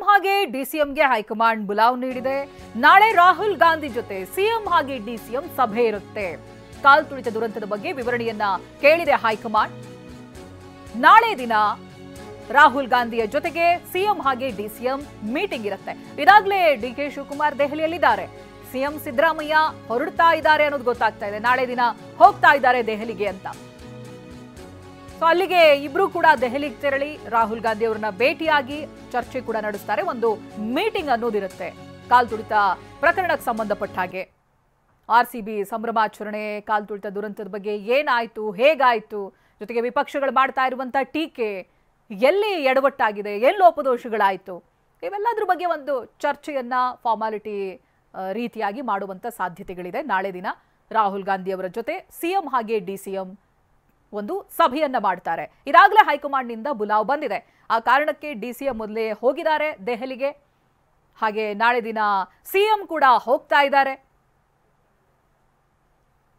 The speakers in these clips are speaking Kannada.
ಹಾಗೆ ಡಿಸಿಎಂಗೆ ಹೈಕಮಾಂಡ್ ಬುಲಾವ್ ನೀಡಿದೆ. ನಾಳೆ ರಾಹುಲ್ ಗಾಂಧಿ ಜೊತೆ ಸಿಎಂ ಹಾಗೆ ಡಿಸಿಎಂ ಸಭೆ ಇರುತ್ತೆ. ಕಾಲ್ತುಳಿತ ದುರಂತದ ಬಗ್ಗೆ ವಿವರಣೆಯನ್ನ ಕೇಳಿದೆ ಹೈಕಮಾಂಡ್. ನಾಳೆ ದಿನ ರಾಹುಲ್ ಗಾಂಧಿಯ ಜೊತೆಗೆ ಸಿಎಂ ಹಾಗೆ ಡಿಸಿಎಂ ಮೀಟಿಂಗ್ ಇರುತ್ತೆ. ಇದಾಗಲೇ ಡಿಕೆ ಶಿವಕುಮಾರ್ ದೆಹಲಿಯಲ್ಲಿದ್ದಾರೆ. ಸಿಎಂ ಸಿದ್ದರಾಮಯ್ಯ ಹೊರಡ್ತಾ ಇದ್ದಾರೆ ಅನ್ನೋದು ಗೊತ್ತಾಗ್ತಾ ಇದೆ. ನಾಳೆ ದಿನ ಹೋಗ್ತಾ ಇದ್ದಾರೆ ದೆಹಲಿಗೆ ಅಂತ. ಸೊ ಅಲ್ಲಿಗೆ ಇಬ್ರು ಕೂಡ ದೆಹಲಿಗೆ ತೆರಳಿ ರಾಹುಲ್ ಗಾಂಧಿ ಅವರನ್ನ ಭೇಟಿಯಾಗಿ ಚರ್ಚೆ ಕೂಡ ನಡೆಸ್ತಾರೆ. ಒಂದು ಮೀಟಿಂಗ್ ಅನ್ನೋದಿರುತ್ತೆ ಕಾಲ್ತುಳಿತ ಪ್ರಕರಣಕ್ಕೆ ಸಂಬಂಧಪಟ್ಟ ಹಾಗೆ. ಆರ್ಸಿಬಿ ಸಂಭ್ರಮಾಚರಣೆ, ಕಾಲ್ತುಳಿತ ದುರಂತದ ಬಗ್ಗೆ ಏನಾಯ್ತು, ಹೇಗಾಯ್ತು, ಜೊತೆಗೆ ವಿಪಕ್ಷಗಳು ಮಾಡ್ತಾ ಇರುವಂತಹ ಟೀಕೆ, ಎಲ್ಲಿ ಎಡವಟ್ಟಾಗಿದೆ, ಎಲ್ಲಿ ಲೋಪದೋಷಗಳಾಯ್ತು, ಇವೆಲ್ಲದ್ರ ಬಗ್ಗೆ ಒಂದು ಚರ್ಚೆಯನ್ನ ಫಾರ್ಮಾಲಿಟಿ ರೀತಿಯಾಗಿ ಮಾಡುವಂತ ಸಾಧ್ಯತೆಗಳಿದೆ. ನಾಳೆ ದಿನ ರಾಹುಲ್ ಗಾಂಧಿ ಅವರ ಜೊತೆ ಸಿಎಂ ಹಾಗೆ ಡಿಸಿಎಂ ಒಂದು ಸಭೆಯನ್ನ ಮಾಡ್ತಾರೆ. ಇದಾಗಲೇ ಹೈಕಮಾಂಡ್ನಿಂದ ಬುಲಾವ್ ಬಂದಿದೆ. ಆ ಕಾರಣಕ್ಕೆ ಡಿಸಿಎಂ ಮೊದಲೇ ಹೋಗಿದ್ದಾರೆ ದೆಹಲಿಗೆ. ಹಾಗೆ ನಾಳೆ ದಿನ ಸಿಎಂ ಕೂಡ ಹೋಗ್ತಾ ಇದ್ದಾರೆ.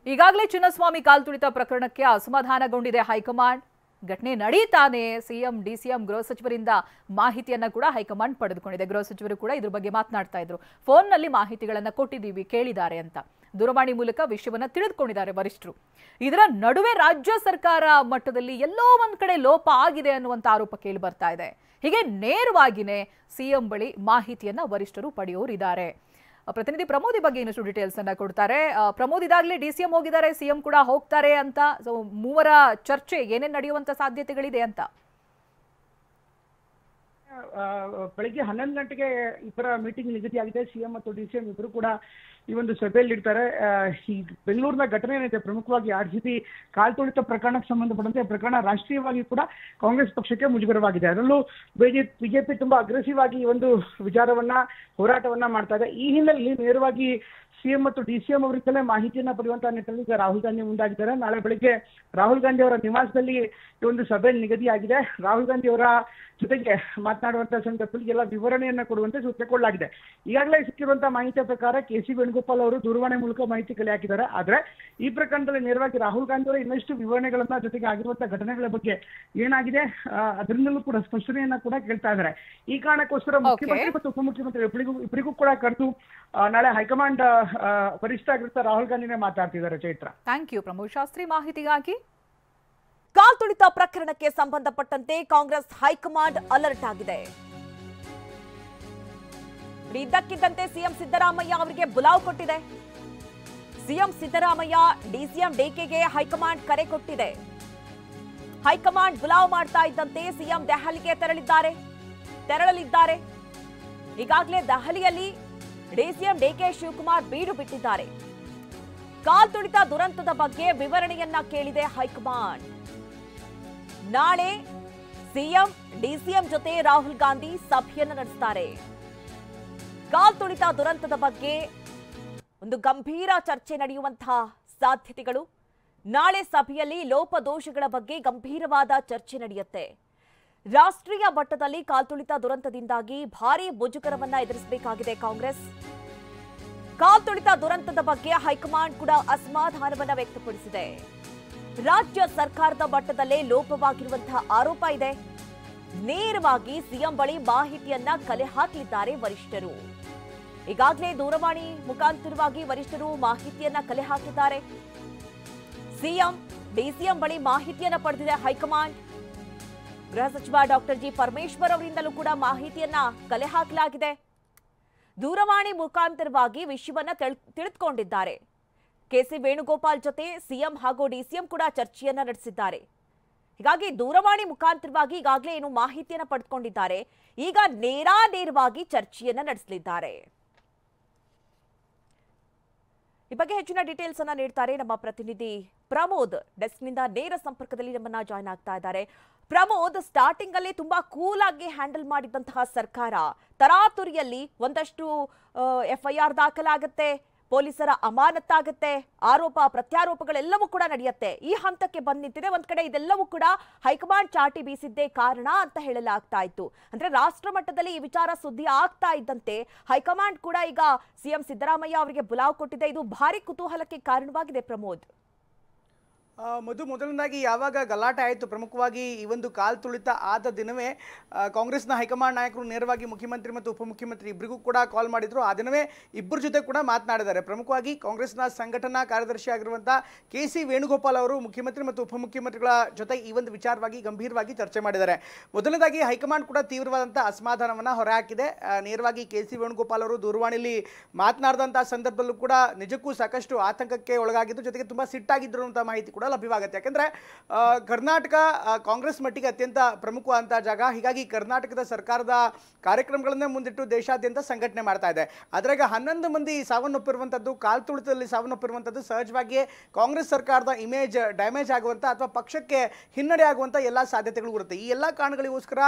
ಈಗಾಗಲೇ ಚಿನ್ನಸ್ವಾಮಿ ಕಾಲ್ತುಳಿತ ಪ್ರಕರಣಕ್ಕೆ ಅಸಮಾಧಾನಗೊಂಡಿದೆ ಹೈಕಮಾಂಡ್. ಘಟನೆ ನಡೀತಾನೆ ಸಿಎಂ ಡಿಸಿಎಂ ಗೃಹ ಸಚಿವರಿಂದ ಮಾಹಿತಿಯನ್ನ ಕೂಡ ಹೈಕಮಾಂಡ್ ಪಡೆದುಕೊಂಡಿದೆ. ಗೃಹ ಸಚಿವರು ಕೂಡ ಇದ್ರ ಬಗ್ಗೆ ಮಾತನಾಡ್ತಾ ಇದ್ರು. ಫೋನ್ನಲ್ಲಿ ಮಾಹಿತಿಗಳನ್ನ ಕೊಟ್ಟಿದ್ದೀವಿ, ಕೇಳಿದ್ದಾರೆ ಅಂತ ದೂರವಾಣಿ ಮೂಲಕ ವಿಷಯವನ್ನ ತಿಳಿದುಕೊಂಡಿದ್ದಾರೆ ವರಿಷ್ಠರು. ಇದರ ನಡುವೆ ರಾಜ್ಯ ಸರ್ಕಾರ ಮಟ್ಟದಲ್ಲಿ ಎಲ್ಲೋ ಒಂದ್ ಕಡೆ ಲೋಪ ಆಗಿದೆ ಅನ್ನುವಂತ ಆರೋಪ ಕೇಳಿ ಬರ್ತಾ ಇದೆ. ಹೀಗೆ ನೇರವಾಗಿನೇ ಸಿಎಂ ಬಳಿ ಮಾಹಿತಿಯನ್ನ ವರಿಷ್ಠರು ಪಡೆಯೋರಿದ್ದಾರೆ. ಪ್ರತಿನಿಧಿ ಪ್ರಮೋದ್ ಬಗ್ಗೆ ಇನ್ನಷ್ಟು ಡೀಟೇಲ್ಸ್ ಅನ್ನ ಕೊಡ್ತಾರೆ. ಪ್ರಮೋದ್, ಇದಾಗಲೇ ಡಿಸಿಎಂ ಹೋಗಿದ್ದಾರೆ, ಸಿಎಂ ಕೂಡ ಹೋಗ್ತಾರೆ ಅಂತ. ಸೊ ಮೂವರ ಚರ್ಚೆ ಏನೇನು ನಡೆಯುವಂತ ಸಾಧ್ಯತೆಗಳಿದೆ ಅಂತ? ಬೆಳಿಗ್ಗೆ 11 ಗಂಟೆಗೆ ಇಬ್ಬರ ಮೀಟಿಂಗ್ ನಿಗದಿಯಾಗಿದೆ. ಸಿಎಂ ಮತ್ತು ಡಿಸಿಎಂ ಇಬ್ಬರು ಕೂಡ ಈ ಒಂದು ಸಭೆಯಲ್ಲಿ ಇರ್ತಾರೆ. ಈ ಬೆಂಗಳೂರಿನ ಘಟನೆ ಏನಿದೆ, ಪ್ರಮುಖವಾಗಿ ಆರ್ಸಿಬಿ ಕಾಲ್ತುಳಿತ ಪ್ರಕರಣಕ್ಕೆ ಸಂಬಂಧಪಟ್ಟಂತೆ ಪ್ರಕರಣ ರಾಷ್ಟ್ರೀಯವಾಗಿ ಕೂಡ ಕಾಂಗ್ರೆಸ್ ಪಕ್ಷಕ್ಕೆ ಮುಜುಗರವಾಗಿದೆ. ಅದರಲ್ಲೂ ಬಿಜೆಪಿ ತುಂಬಾ ಅಗ್ರೆಸಿವ್ ಆಗಿ ಈ ಒಂದು ವಿಚಾರವನ್ನ ಹೋರಾಟವನ್ನ ಮಾಡ್ತಾ ಇದೆ. ಈ ಹಿನ್ನೆಲೆಯಲ್ಲಿ ನೇರವಾಗಿ ಸಿಎಂ ಮತ್ತು ಡಿಸಿಎಂ ಅವರಿಂದಲೇ ಮಾಹಿತಿಯನ್ನ ಪಡೆಯುವಂತಹ ನಿಟ್ಟಿನಲ್ಲಿ ಈಗ ರಾಹುಲ್ ಗಾಂಧಿ ಮುಂದಾಗಿದ್ದಾರೆ. ನಾಳೆ ಬೆಳಿಗ್ಗೆ ರಾಹುಲ್ ಗಾಂಧಿ ಅವರ ನಿವಾಸದಲ್ಲಿ ಈ ಒಂದು ಸಭೆ ನಿಗದಿಯಾಗಿದೆ. ರಾಹುಲ್ ಗಾಂಧಿ ಅವರ ಜೊತೆಗೆ ಮಾತನಾಡುವಂತಹ ಸಂದರ್ಭದಲ್ಲಿ ಎಲ್ಲ ವಿವರಣೆಯನ್ನ ಕೊಡುವಂತೆ ಸೂಚನೆ ಕೊಡಲಾಗಿದೆ. ಈಗಾಗಲೇ ಸಿಕ್ಕಿರುವಂತಹ ಮಾಹಿತಿಯ ಪ್ರಕಾರ ಕೆ.ಸಿ. ವೇಣುಗೋಪಾಲ್ ಅವರು ದೂರವಾಣಿ ಮೂಲಕ ಮಾಹಿತಿ ಕಲೆ ಹಾಕಿದ್ದಾರೆ. ಆದ್ರೆ ಈ ಪ್ರಕರಣದಲ್ಲಿ ನೇರವಾಗಿ ರಾಹುಲ್ ಗಾಂಧಿ ಅವರ ಇನ್ನಷ್ಟು ವಿವರಣೆಗಳನ್ನ, ಜೊತೆಗೆ ಆಗಿರುವಂತಹ ಘಟನೆಗಳ ಬಗ್ಗೆ ಏನಾಗಿದೆ ಅದರಿಂದಲೂ ಕೂಡ ಸ್ಪಷ್ಟನೆಯನ್ನ ಕೂಡ ಕೇಳ್ತಾ ಇದ್ದಾರೆ. ಈ ಕಾರಣಕ್ಕೋಸ್ಕರ ಮುಖ್ಯಮಂತ್ರಿ ಮತ್ತು ಉಪಮುಖ್ಯಮಂತ್ರಿ ಇಬ್ಬರಿಗೂ ಕೂಡ ಕರೆದು ನಾಳೆ ಹೈಕಮಾಂಡ್ ವರಿಷ್ಠ ಆಗಿರ್ತಾ ರಾಹುಲ್ ಗಾಂಧಿನೇ ಮಾತಾಡ್ತಿದ್ದಾರೆ. ಚೈತ್ರ, ಥ್ಯಾಂಕ್ ಯು ಪ್ರಮೋದ್ ಶಾಸ್ತ್ರಿ ಮಾಹಿತಿಗಾಗಿ. ಕಾಲ್ತುಳಿತ ಪ್ರಕರಣಕ್ಕೆ ಸಂಬಂಧಪಟ್ಟಂತೆ ಕಾಂಗ್ರೆಸ್ ಹೈಕಮಾಂಡ್ ಅಲರ್ಟ್ ಆಗಿದೆ. ಇದ್ದಕ್ಕಿದ್ದಂತೆ ಸಿಎಂ ಸಿದ್ದರಾಮಯ್ಯ ಅವರಿಗೆ ಬುಲಾವ್ ಕೊಟ್ಟಿದೆ. ಸಿಎಂ ಸಿದ್ದರಾಮಯ್ಯ ಡಿಸಿಎಂ ಡಿಕೆಗೆ ಹೈಕಮಾಂಡ್ ಕರೆ ಕೊಟ್ಟಿದೆ. ಹೈಕಮಾಂಡ್ ಬುಲಾವ್ ಮಾಡ್ತಾ ಇದ್ದಂತೆ ಸಿಎಂ ದೆಹಲಿಗೆ ತೆರಳಲಿದ್ದಾರೆ. ಈಗಾಗಲೇ ದೆಹಲಿಯಲ್ಲಿ ಡಿಸಿಎಂ ಡಿಕೆ ಶಿವಕುಮಾರ್ ಬೀಡು ಬಿಟ್ಟಿದ್ದಾರೆ. ಕಾಲ್ತುಳಿತ ದುರಂತದ ಬಗ್ಗೆ ವಿವರಣೆಯನ್ನ ಕೇಳಿದೆ ಹೈಕಮಾಂಡ್. ನಾಳೆ ಸಿಎಂ ಡಿಸಿಎಂ ಜೊತೆ ರಾಹುಲ್ ಗಾಂಧಿ ಸಭೆಯನ್ನು ನಡೆಸುತ್ತಾರೆ. ಕಾಲ್ತುಳಿತ ದುರಂತದ ಬಗ್ಗೆ ಒಂದು ಗಂಭೀರ ಚರ್ಚೆ ನಡೆಯುವಂತಹ ಸಾಧ್ಯತೆಗಳು. ನಾಳೆ ಸಭೆಯಲ್ಲಿ ಲೋಪದೋಷಗಳ ಬಗ್ಗೆ ಗಂಭೀರವಾದ ಚರ್ಚೆ ನಡೆಯುತ್ತೆ. ರಾಷ್ಟ್ರೀಯ ಮಟ್ಟದಲ್ಲಿ ಕಾಲ್ತುಳಿತ ದುರಂತದಿಂದಾಗಿ ಭಾರೀ ಮುಜುಗರವನ್ನ ಎದುರಿಸಬೇಕಾಗಿದೆ ಕಾಂಗ್ರೆಸ್. ಕಾಲ್ತುಳಿತ ದುರಂತದ ಬಗ್ಗೆ ಹೈಕಮಾಂಡ್ ಕೂಡ ಅಸಮಾಧಾನವನ್ನ ವ್ಯಕ್ತಪಡಿಸಿದೆ. ರಾಜ್ಯ ಸರ್ಕಾರದ ಮಟ್ಟದಲ್ಲೇ ಲೋಪವಾಗಿರುವಂತಹ ಆರೋಪ ಇದೆ. ನೇರವಾಗಿ ಸಿಎಂ ಬಳಿ ಮಾಹಿತಿಯನ್ನ ಕಲೆ ಹಾಕಲಿದ್ದಾರೆ ವರಿಷ್ಠರು. ಈಗಾಗಲೇ ದೂರವಾಣಿ ಮುಖಾಂತರವಾಗಿ ವರಿಷ್ಠರು ಮಾಹಿತಿಯನ್ನ ಕಲೆ ಹಾಕಿದ್ದಾರೆ. ಸಿಎಂ ಡಿಸಿಎಂ ಬಳಿ ಮಾಹಿತಿಯನ್ನ ಪಡೆದಿದೆ ಹೈಕಮಾಂಡ್. ಗೃಹ ಸಚಿವ ಡಾಕ್ಟರ್ ಜಿ ಪರಮೇಶ್ವರ್ ಅವರಿಂದಲೂ ಕೂಡ ಮಾಹಿತಿಯನ್ನ ಕಲೆ ಹಾಕಲಾಗಿದೆ. ದೂರವಾಣಿ ಮುಖಾಂತರವಾಗಿ ವಿಷಯವನ್ನ ತಿಳಿದುಕೊಂಡಿದ್ದಾರೆ. ಕೆ.ಸಿ. ವೇಣುಗೋಪಾಲ್ ಜೊತೆ ಸಿಎಂ ಹಾಗೂ ಡಿಸಿಎಂ ಕೂಡ ಚರ್ಚೆಯನ್ನ ನಡೆಸಿದ್ದಾರೆ. ಹೀಗಾಗಿ ದೂರವಾಣಿ ಮುಖಾಂತರವಾಗಿ ಈಗಾಗಲೇ ಏನು ಮಾಹಿತಿಯನ್ನ ಪಡೆದುಕೊಂಡಿದ್ದಾರೆ. ಈಗ ನೇರವಾಗಿ ಚರ್ಚೆಯನ್ನ ನಡೆಸಲಿದ್ದಾರೆ. ಈ ಬಗ್ಗೆ ಹೆಚ್ಚಿನ ಡೀಟೇಲ್ಸ್ ಅನ್ನ ನೀಡ್ತಾರೆ ನಮ್ಮ ಪ್ರತಿನಿಧಿ ಪ್ರಮೋದ್. ಡೆಸ್ಕ್ನಿಂದ ನೇರ ಸಂಪರ್ಕದಲ್ಲಿ ನಮ್ಮನ್ನ ಜಾಯ್ನ್ ಆಗ್ತಾ ಇದ್ದಾರೆ. ಪ್ರಮೋದ್, ಸ್ಟಾರ್ಟಿಂಗ್ ಅಲ್ಲಿ ತುಂಬಾ ಕೂಲ್ ಆಗಿ ಹ್ಯಾಂಡಲ್ ಮಾಡಿದಂತಹ ಸರ್ಕಾರ ತರಾತುರಿಯಲ್ಲಿ ಒಂದಷ್ಟು FIR ದಾಖಲಾಗುತ್ತೆ, ಪೊಲೀಸರ ಅಮಾನತ್ತಾಗುತ್ತೆ, ಆರೋಪ ಪ್ರತ್ಯಾರೋಪಗಳೆಲ್ಲವೂ ಕೂಡ ನಡೆಯುತ್ತೆ. ಈ ಹಂತಕ್ಕೆ ಬಂದು ನಿಂತಿದೆ. ಒಂದ್ ಕಡೆ ಇದೆಲ್ಲವೂ ಕೂಡ ಹೈಕಮಾಂಡ್ ಚಾಟಿ ಬೀಸಿದ್ದೇ ಕಾರಣ ಅಂತ ಹೇಳಲಾಗ್ತಾ ಇತ್ತು. ಅಂದ್ರೆ ರಾಷ್ಟ್ರ ಮಟ್ಟದಲ್ಲಿ ಈ ವಿಚಾರ ಸುದ್ದಿ ಆಗ್ತಾ ಇದ್ದಂತೆ ಹೈಕಮಾಂಡ್ ಕೂಡ ಈಗ ಸಿಎಂ ಸಿದ್ದರಾಮಯ್ಯ ಅವರಿಗೆ ಬುಲಾವ್ ಕೊಟ್ಟಿದೆ. ಇದು ಭಾರಿ ಕುತೂಹಲಕ್ಕೆ ಕಾರಣವಾಗಿದೆ ಪ್ರಮೋದ್. ಮೊದಲನೇದಾಗಿ ಯಾವಾಗ ಗಲಾಟೆ ಆಯಿತು, ಪ್ರಮುಖವಾಗಿ ಈ ಒಂದು ಕಾಲ್ ತುಳಿತ ಆದ ದಿನವೇ ಕಾಂಗ್ರೆಸ್ನ ಹೈಕಮಾಂಡ್ ನಾಯಕರು ನೇರವಾಗಿ ಮುಖ್ಯಮಂತ್ರಿ ಮತ್ತು ಉಪಮುಖ್ಯಮಂತ್ರಿ ಇಬ್ಬರಿಗೂ ಕೂಡ ಕಾಲ್ ಮಾಡಿದ್ರು. ಆ ದಿನವೇ ಇಬ್ಬರ ಜೊತೆ ಕೂಡ ಮಾತನಾಡಿದ್ದಾರೆ. ಪ್ರಮುಖವಾಗಿ ಕಾಂಗ್ರೆಸ್ನ ಸಂಘಟನಾ ಕಾರ್ಯದರ್ಶಿ ಆಗಿರುವಂಥ KC ವೇಣುಗೋಪಾಲ್ ಅವರು ಮುಖ್ಯಮಂತ್ರಿ ಮತ್ತು ಉಪಮುಖ್ಯಮಂತ್ರಿಗಳ ಜೊತೆ ಈ ಒಂದು ವಿಚಾರವಾಗಿ ಗಂಭೀರವಾಗಿ ಚರ್ಚೆ ಮಾಡಿದ್ದಾರೆ. ಮೊದಲನೇದಾಗಿ ಹೈಕಮಾಂಡ್ ಕೂಡ ತೀವ್ರವಾದಂಥ ಅಸಮಾಧಾನವನ್ನು ಹೊರಹಾಕಿದೆ. ನೇರವಾಗಿ KC ವೇಣುಗೋಪಾಲ್ ಅವರು ದೂರವಾಣಿಯಲ್ಲಿ ಮಾತನಾಡಿದಂಥ ಸಂದರ್ಭದಲ್ಲೂ ಕೂಡ ನಿಜಕ್ಕೂ ಸಾಕಷ್ಟು ಆತಂಕಕ್ಕೆ ಒಳಗಾಗಿದ್ದು, ಜೊತೆಗೆ ತುಂಬ ಸಿಟ್ಟಾಗಿದ್ರು ಅಂತ ಮಾಹಿತಿ ಕೂಡ ಲಭ್ಯವಾಗುತ್ತೆ. ಯಾಕಂದ್ರೆ ಕರ್ನಾಟಕ ಕಾಂಗ್ರೆಸ್ ಮಟ್ಟಿಗೆ ಅತ್ಯಂತ ಪ್ರಮುಖವಾದಂತಹ ಜಾಗ. ಹೀಗಾಗಿ ಕರ್ನಾಟಕದ ಸರ್ಕಾರದ ಕಾರ್ಯಕ್ರಮಗಳನ್ನೇ ಮುಂದಿಟ್ಟು ದೇಶಾದ್ಯಂತ ಸಂಘಟನೆ ಮಾಡ್ತಾ ಇದೆ. ಅದ್ರಾಗ 11 ಮಂದಿ ಸಾವನ್ನಪ್ಪಿರುವಂಥದ್ದು, ಕಾಲ್ ತುಳಿತದಲ್ಲಿ ಸಾವನ್ನಪ್ಪಿರುವಂಥದ್ದು ಸಹಜವಾಗಿಯೇ ಕಾಂಗ್ರೆಸ್ ಸರ್ಕಾರದ ಇಮೇಜ್ ಡ್ಯಾಮೇಜ್ ಆಗುವಂಥ ಅಥವಾ ಪಕ್ಷಕ್ಕೆ ಹಿನ್ನಡೆ ಆಗುವಂಥ ಎಲ್ಲ ಸಾಧ್ಯತೆಗಳು ಇರುತ್ತೆ. ಈ ಎಲ್ಲ ಕಾರಣಗಳಿಗೋಸ್ಕರ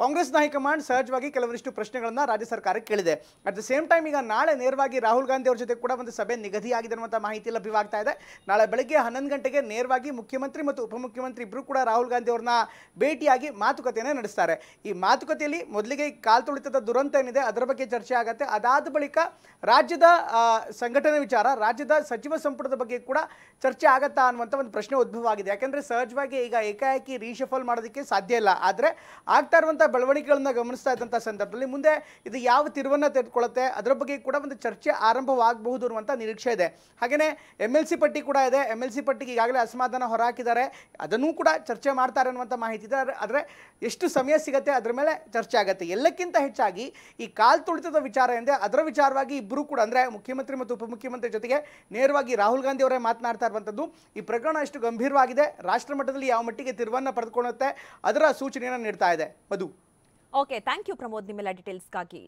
ಕಾಂಗ್ರೆಸ್ನ ಹೈಕಮಾಂಡ್ ಸಹಜವಾಗಿ ಕೆಲವರಿಷ್ಟು ಪ್ರಶ್ನೆಗಳನ್ನು ರಾಜ್ಯ ಸರ್ಕಾರಕ್ಕೆ ಕೇಳಿದೆ. ಅಟ್ ದ ಸೇಮ್ ಟೈಮ್ ಈಗ ನಾಳೆ ನೇರವಾಗಿ ರಾಹುಲ್ ಗಾಂಧಿ ಅವರ ಜೊತೆ ಕೂಡ ಒಂದು ಸಭೆ ನಿಗದಿಯಾಗಿದೆ ಅನ್ನುವಂಥ ಮಾಹಿತಿ ಲಭ್ಯವಾಗ್ತಾ ಇದೆ. ನಾಳೆ ಬೆಳಗ್ಗೆ 11 ಗಂಟೆಗೆ ನೇರವಾಗಿ ಮುಖ್ಯಮಂತ್ರಿ ಮತ್ತು ಉಪಮುಖ್ಯಮಂತ್ರಿ ಇಬ್ಬರು ಕೂಡ ರಾಹುಲ್ ಗಾಂಧಿ ಅವ್ರನ್ನ ಭೇಟಿಯಾಗಿ ಮಾತುಕತೆಯನ್ನು ನಡೆಸ್ತಾರೆ. ಈ ಮಾತುಕತೆಯಲ್ಲಿ ಮೊದಲಿಗೆ ಕಾಲ್ ತುಳಿತದ ದುರಂತ ಏನಿದೆ ಅದರ ಬಗ್ಗೆ ಚರ್ಚೆ ಆಗುತ್ತೆ. ಅದಾದ ಬಳಿಕ ರಾಜ್ಯದ ಸಂಘಟನೆ ವಿಚಾರ, ರಾಜ್ಯದ ಸಚಿವ ಸಂಪುಟದ ಬಗ್ಗೆ ಕೂಡ ಚರ್ಚೆ ಆಗತ್ತಾ ಅನ್ನುವಂಥ ಒಂದು ಪ್ರಶ್ನೆ ಉದ್ಭವ ಆಗಿದೆ. ಯಾಕೆಂದರೆ ಸಹಜವಾಗಿ ಈಗ ಏಕಾಏಕಿ ರೀಶಫಲ್ ಮಾಡೋದಕ್ಕೆ ಸಾಧ್ಯ ಇಲ್ಲ. ಆದರೆ ಆಗ್ತಾ ಇರುವಂಥ ಬೆಳವಣಿಗೆಗಳನ್ನ ಗಮನಿಸ್ತಾ ಇದ್ದಂಥ ಸಂದರ್ಭದಲ್ಲಿ ಮುಂದೆ ಇದು ಯಾವ ತಿರುವನ್ನು ತೆಗೆದುಕೊಳ್ಳುತ್ತೆ ಅದರ ಬಗ್ಗೆ ಕೂಡ ಒಂದು ಚರ್ಚೆ ಆರಂಭವಾಗಬಹುದು ಅನ್ನುವಂಥ ನಿರೀಕ್ಷೆ ಇದೆ. ಹಾಗೆಯೇ MLC ಪಟ್ಟಿ ಕೂಡ ಇದೆ. MLC ಪಟ್ಟಿಗೆ ಈಗಾಗಲೇ ಅಸಮಾಧಾನ ಹೊರಹಾಕಿದ್ದಾರೆ. ಅದನ್ನೂ ಕೂಡ ಚರ್ಚೆ ಮಾಡ್ತಾರೆ ಅನ್ನುವಂಥ ಮಾಹಿತಿ ಇದೆ. ಆದರೆ ಎಷ್ಟು ಸಮಯ ಸಿಗುತ್ತೆ ಅದರ ಮೇಲೆ ಚರ್ಚೆ ಆಗುತ್ತೆ. ಎಲ್ಲಕ್ಕಿಂತ ಹೆಚ್ಚಾಗಿ ಈ ಕಾಲ್ ತುಳಿತದ ವಿಚಾರ ಎಂದರೆ ಅದರ ವಿಚಾರವಾಗಿ ಇಬ್ಬರು ಕೂಡ ಅಂದರೆ ಮುಖ್ಯಮಂತ್ರಿ ಮತ್ತು ಉಪಮುಖ್ಯಮಂತ್ರಿ ಜೊತೆಗೆ ನೇರವಾಗಿ ರಾಹುಲ್ ಗಾಂಧಿ ಅವರೇ ಮಾತನಾಡ್ತಾ ಇರುವಂಥದ್ದು. ಈ ಪ್ರಕರಣ ಎಷ್ಟು ಗಂಭೀರವಾಗಿದೆ, ರಾಷ್ಟ್ರ ಮಟ್ಟದಲ್ಲಿ ಯಾವ ಮಟ್ಟಿಗೆ ತಿರುವನ್ನು ಪಡೆದುಕೊಳ್ಳುತ್ತೆ ಅದರ ಸೂಚನೆಯನ್ನು ನೀಡ್ತಾ ಇದೆ. ಮಧು. ಓಕೆ, ಥ್ಯಾಂಕ್ ಯು ಪ್ರಮೋದ್ ನಿಮ್ಮೆಲ್ಲ ಡೀಟೇಲ್ಸ್ಗಾಗಿ.